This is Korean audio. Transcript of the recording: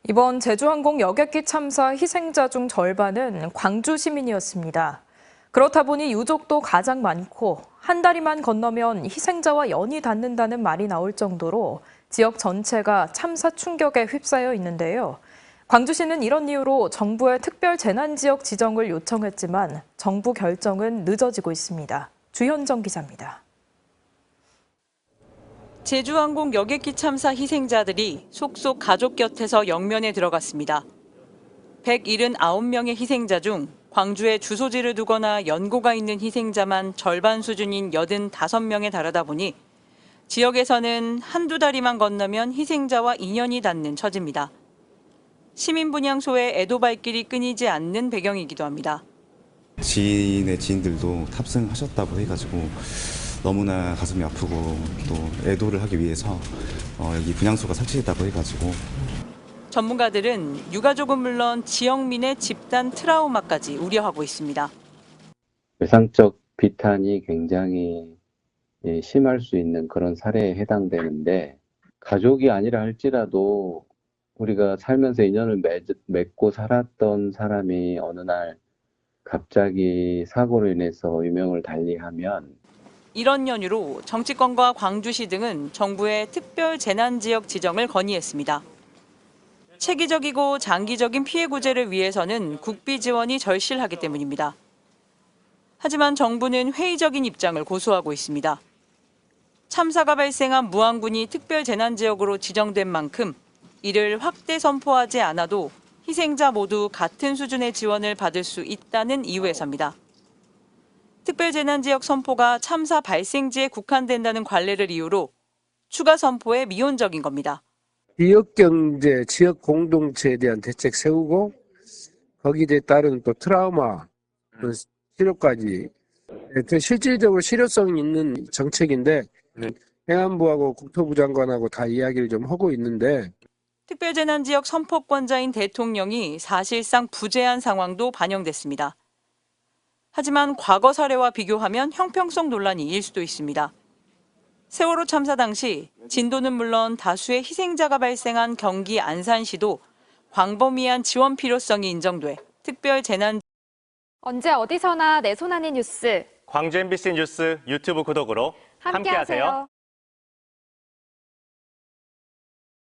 이번 제주항공 여객기 참사 희생자 중 절반은 광주 시민이었습니다. 그렇다 보니 유족도 가장 많고 한 다리만 건너면 희생자와 연이 닿는다는 말이 나올 정도로 지역 전체가 참사 충격에 휩싸여 있는데요. 광주시는 이런 이유로 정부에 특별 재난지역 지정을 요청했지만 정부 결정은 늦어지고 있습니다. 주현정 기자입니다. 제주항공 여객기 참사 희생자들이 속속 가족 곁에서 영면에 들어갔습니다. 179명의 희생자 중 광주에 주소지를 두거나 연고가 있는 희생자만 절반 수준인 85명에 달하다 보니 지역에서는 한두 다리만 건너면 희생자와 인연이 닿는 처지입니다. 시민분향소의 애도 발길이 끊이지 않는 배경이기도 합니다. 지인의 지인들도 탑승하셨다고 해가지고 너무나 가슴이 아프고 또 애도를 하기 위해서 여기 분향소가 설치됐다고 해가지고 전문가들은 유가족은 물론 지역민의 집단 트라우마까지 우려하고 있습니다. 외상적 비탄이 굉장히 심할 수 있는 그런 사례에 해당되는데 가족이 아니라 할지라도 우리가 살면서 인연을 맺고 살았던 사람이 어느 날 갑자기 사고로 인해서 유명을 달리하면 이런 연유로 정치권과 광주시 등은 정부에 특별 재난지역 지정을 건의했습니다. 체계적이고 장기적인 피해 구제를 위해서는 국비 지원이 절실하기 때문입니다. 하지만 정부는 회의적인 입장을 고수하고 있습니다. 참사가 발생한 무안군이 특별 재난지역으로 지정된 만큼 이를 확대 선포하지 않아도 희생자 모두 같은 수준의 지원을 받을 수 있다는 이유에서입니다. 특별재난지역 선포가 참사 발생지에 국한된다는 관례를 이유로 추가 선포에 미온적인 겁니다. 지역 경제, 지역 공동체에 대한 대책 세우고 거기에 따른 또 트라우마 치료까지 실질적으로 실효성 있는 정책인데 행안부하고 국토부 장관하고 다 이야기를 좀 하고 있는데 특별재난지역 선포권자인 대통령이 사실상 부재한 상황도 반영됐습니다. 하지만 과거 사례와 비교하면 형평성 논란이 일 수도 있습니다. 세월호 참사 당시 진도는 물론 다수의 희생자가 발생한 경기 안산시도 광범위한 지원 필요성이 인정돼 특별 재난 언제 어디서나 내 손 안의 뉴스 광주 MBC 뉴스 유튜브 구독으로 함께하세요.